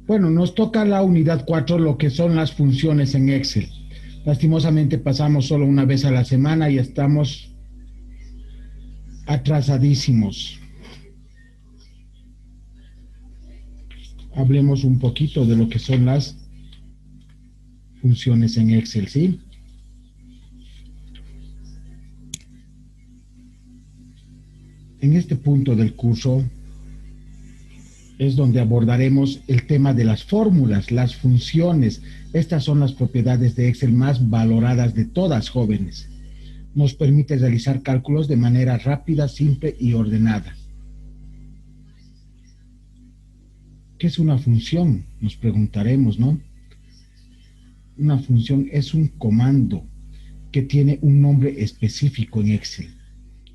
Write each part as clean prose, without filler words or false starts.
Bueno, nos toca la unidad 4, lo que son las funciones en Excel. Lastimosamente pasamos solo una vez a la semana y estamos atrasadísimos. Hablemos un poquito de lo que son las funciones en Excel, ¿sí? En este punto del curso es donde abordaremos el tema de las fórmulas, las funciones. Estas son las propiedades de Excel más valoradas de todas, jóvenes. Nos permite realizar cálculos de manera rápida, simple y ordenada. ¿Qué es una función? Nos preguntaremos, ¿no? Una función es un comando que tiene un nombre específico en Excel.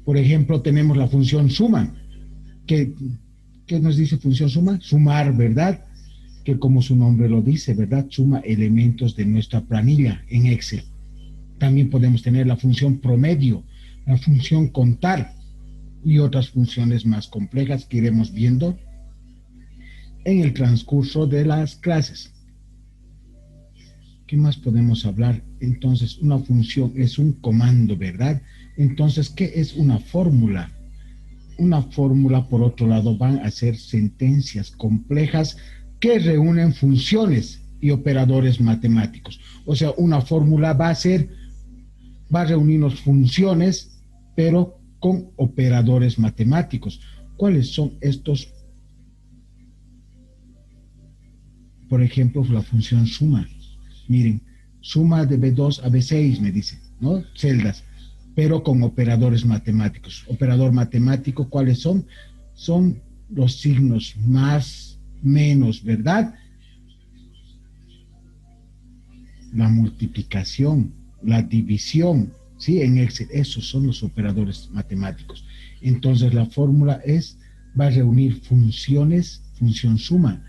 Por ejemplo, tenemos la función suma. ¿Qué nos dice función suma? Sumar, ¿verdad? Que como su nombre lo dice, ¿verdad? Suma elementos de nuestra planilla en Excel. También podemos tener la función promedio, la función contar y otras funciones más complejas que iremos viendo en el transcurso de las clases. ¿Qué más podemos hablar? Entonces, una función es un comando, ¿verdad? Entonces, ¿qué es una fórmula? Una fórmula, por otro lado, van a ser sentencias complejas que reúnen funciones y operadores matemáticos. O sea, una fórmula va a reunirnos funciones, pero con operadores matemáticos. ¿Cuáles son estos? Por ejemplo, la función suma. Miren, suma de B2 a B6, me dice, ¿no? Celdas, pero con operadores matemáticos. Operador matemático, ¿cuáles son? Son los signos más, menos, ¿verdad? La multiplicación, la división, ¿sí? En Excel, esos son los operadores matemáticos. Entonces, la fórmula va a reunir funciones, función suma,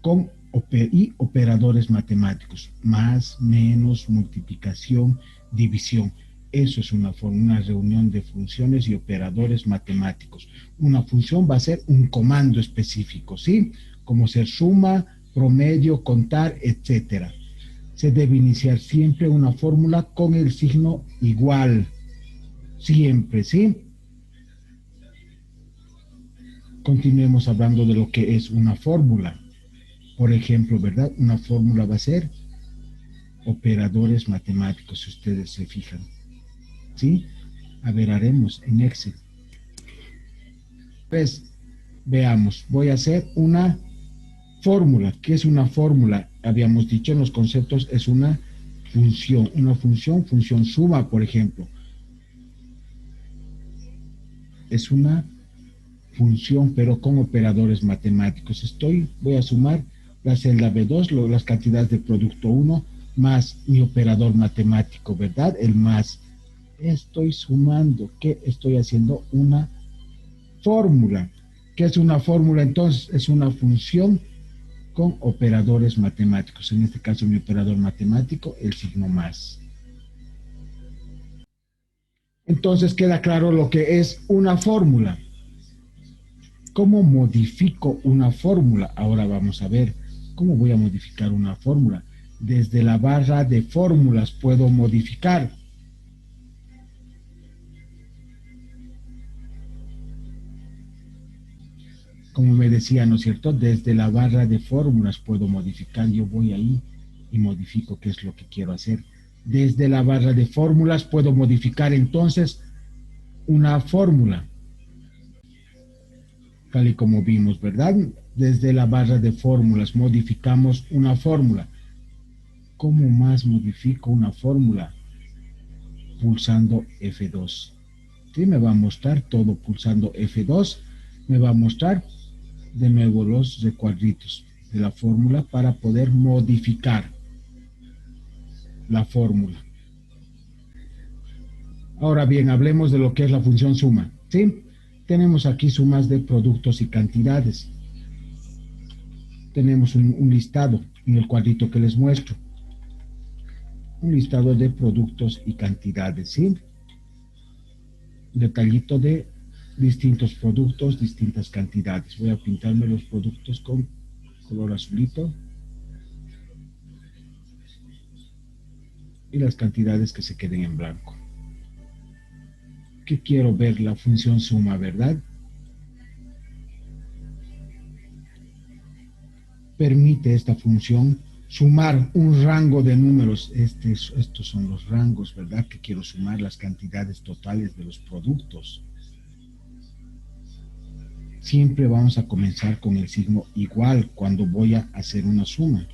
con y operadores matemáticos, más, menos, multiplicación, división. Eso es una reunión de funciones y operadores matemáticos. Una función va a ser un comando específico, ¿sí? Como ser suma, promedio, contar, etcétera. Se debe iniciar siempre una fórmula con el signo igual, siempre, ¿sí? Continuemos hablando de lo que es una fórmula. Por ejemplo, ¿verdad? Una fórmula va a ser operadores matemáticos, si ustedes se fijan. ¿Sí? A ver, haremos en Excel. Pues, veamos, voy a hacer una fórmula. ¿Qué es una fórmula? Habíamos dicho en los conceptos, es una función. Una función, función suma, por ejemplo. Es una función, pero con operadores matemáticos. Voy a sumar la celda B2, las cantidades de producto 1, más mi operador matemático, ¿verdad? El más. Estoy sumando. ¿Qué estoy haciendo? Una fórmula. ¿Qué es una fórmula? Entonces, es una función con operadores matemáticos. En este caso, mi operador matemático, el signo más. Entonces, queda claro lo que es una fórmula. ¿Cómo modifico una fórmula? Ahora vamos a ver cómo voy a modificar una fórmula. Desde la barra de fórmulas puedo modificar. Como me decía, ¿no es cierto? Desde la barra de fórmulas puedo modificar. Yo voy ahí y modifico qué es lo que quiero hacer. Desde la barra de fórmulas puedo modificar entonces una fórmula, tal y como vimos, ¿verdad? Desde la barra de fórmulas modificamos una fórmula. ¿Cómo más modifico una fórmula? Pulsando F2. ¿Sí? Me va a mostrar todo pulsando F2. Me va a mostrar de nuevo los recuadritos de la fórmula para poder modificar la fórmula. Ahora bien, hablemos de lo que es la función suma. ¿Sí? Tenemos aquí sumas de productos y cantidades. Tenemos un listado en el cuadrito que les muestro. Un listado de productos y cantidades, ¿sí? Detallito de distintos productos, distintas cantidades. Voy a pintarme los productos con color azulito, y las cantidades que se queden en blanco. ¿Qué quiero ver? La función suma, ¿verdad? Permite esta función sumar un rango de números. Estos son los rangos, ¿verdad? Que quiero sumar las cantidades totales de los productos. Siempre vamos a comenzar con el signo igual cuando voy a hacer una suma.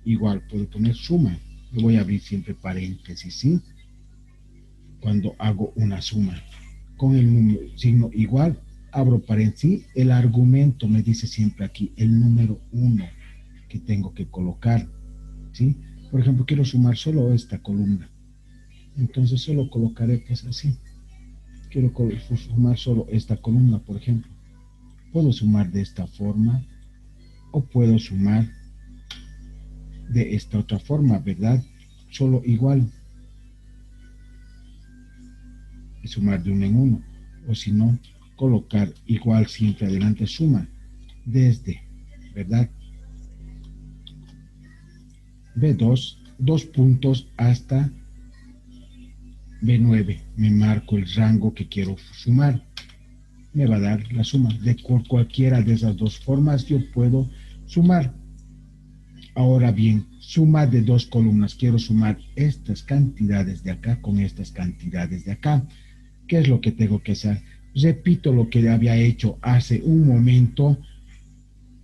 Igual, puedo poner suma. Voy a abrir siempre paréntesis, ¿sí? Cuando hago una suma. Con el signo igual, abro paréntesis. El argumento me dice siempre aquí el número 1 que tengo que colocar, ¿sí? Por ejemplo, quiero sumar solo esta columna. Entonces solo colocaré pues así. Quiero sumar solo esta columna, por ejemplo. Puedo sumar de esta forma o puedo sumar de esta otra forma, ¿verdad? Solo igual. Y sumar de uno en uno. O si no, colocar igual siempre adelante suma. Desde, ¿verdad? B2, 2 puntos hasta B9. Me marco el rango que quiero sumar. Me va a dar la suma. De cualquiera de esas dos formas yo puedo sumar. Ahora bien, suma de dos columnas. Quiero sumar estas cantidades de acá con estas cantidades de acá. ¿Qué es lo que tengo que hacer? Repito lo que había hecho hace un momento.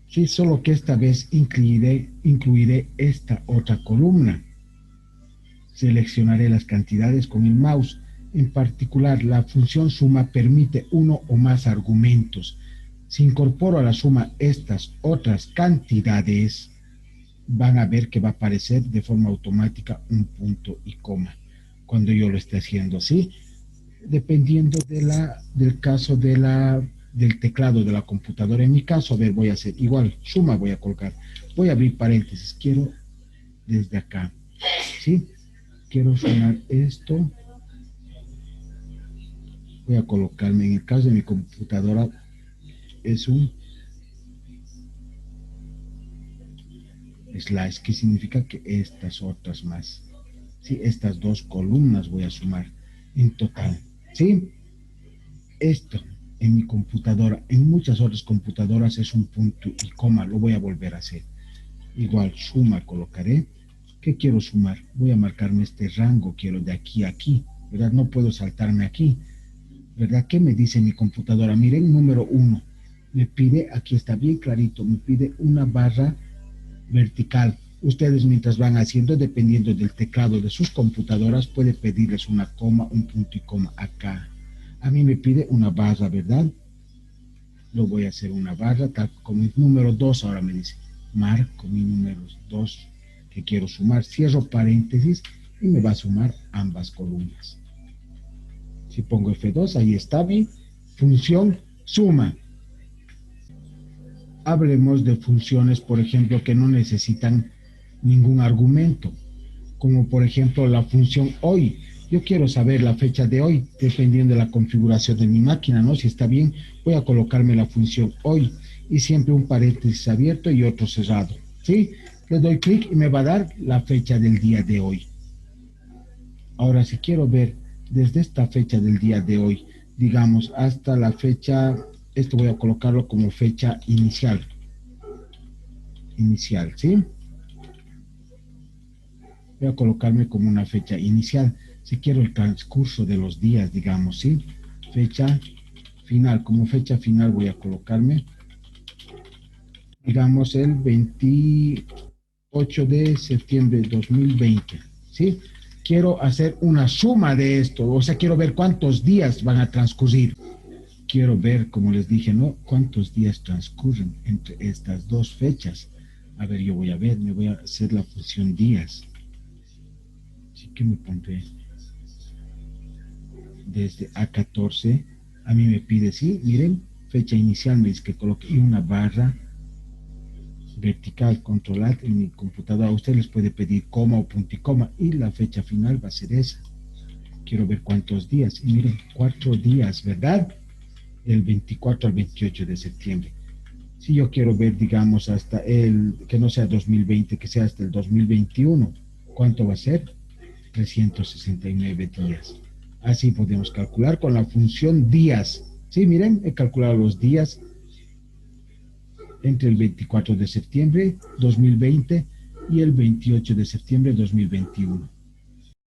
Sí, solo que esta vez incluiré esta otra columna. Seleccionaré las cantidades con el mouse. En particular, la función suma permite uno o más argumentos. Si incorporo a la suma estas otras cantidades, van a ver que va a aparecer de forma automática un punto y coma. Cuando yo lo esté haciendo así, dependiendo del caso del teclado de la computadora. En mi caso, a ver, voy a hacer igual, suma voy a colocar. Voy a abrir paréntesis, quiero desde acá, ¿sí? Quiero sumar esto. Voy a colocarme, en el caso de mi computadora, es un slash, que significa que estas otras más, ¿sí? Estas dos columnas voy a sumar en total, ¿sí? Esto en mi computadora, en muchas otras computadoras es un punto y coma, lo voy a volver a hacer. Igual, suma colocaré. ¿Qué quiero sumar? Voy a marcarme este rango, quiero de aquí a aquí, ¿verdad? No puedo saltarme aquí, ¿verdad? ¿Qué me dice mi computadora? Miren, número 1. Me pide, aquí está bien clarito, me pide una barra vertical. Ustedes mientras van haciendo, dependiendo del teclado de sus computadoras, puede pedirles una coma, un punto y coma acá. A mí me pide una barra, ¿verdad? Lo voy a hacer una barra, tal como el número 2 ahora me dice. Marco mi número 2 que quiero sumar. Cierro paréntesis y me va a sumar ambas columnas. Si pongo F2, ahí está mi función suma. Hablemos de funciones, por ejemplo, que no necesitan ningún argumento, como por ejemplo la función hoy. Yo quiero saber la fecha de hoy, dependiendo de la configuración de mi máquina, ¿no? Si está bien, voy a colocarme la función hoy y siempre un paréntesis abierto y otro cerrado, ¿sí? Le doy clic y me va a dar la fecha del día de hoy. Ahora, si quiero ver desde esta fecha del día de hoy, digamos, hasta la fecha, esto voy a colocarlo como fecha inicial. Inicial, ¿sí? Voy a colocarme como una fecha inicial. Si quiero el transcurso de los días, digamos, ¿sí? Fecha final. Como fecha final voy a colocarme, digamos, el 28 de septiembre de 2020, ¿sí? Quiero hacer una suma de esto, o sea, quiero ver cuántos días van a transcurrir. Quiero ver, como les dije, ¿no? Cuántos días transcurren entre estas dos fechas. A ver, yo voy a ver, me voy a hacer la función días. Así que me pondré desde A14, a mí me pide, sí, miren, fecha inicial me dice que coloque una barra vertical, control alt en mi computadora. A usted les puede pedir coma o punto y coma y la fecha final va a ser esa. Quiero ver cuántos días, y miren, 4 días, ¿verdad? Del 24 al 28 de septiembre. Si yo quiero ver, digamos, hasta que no sea 2020, que sea hasta el 2021, ¿cuánto va a ser? 369 días. Así podemos calcular con la función días. Sí, miren, he calculado los días entre el 24 de septiembre 2020 y el 28 de septiembre 2021.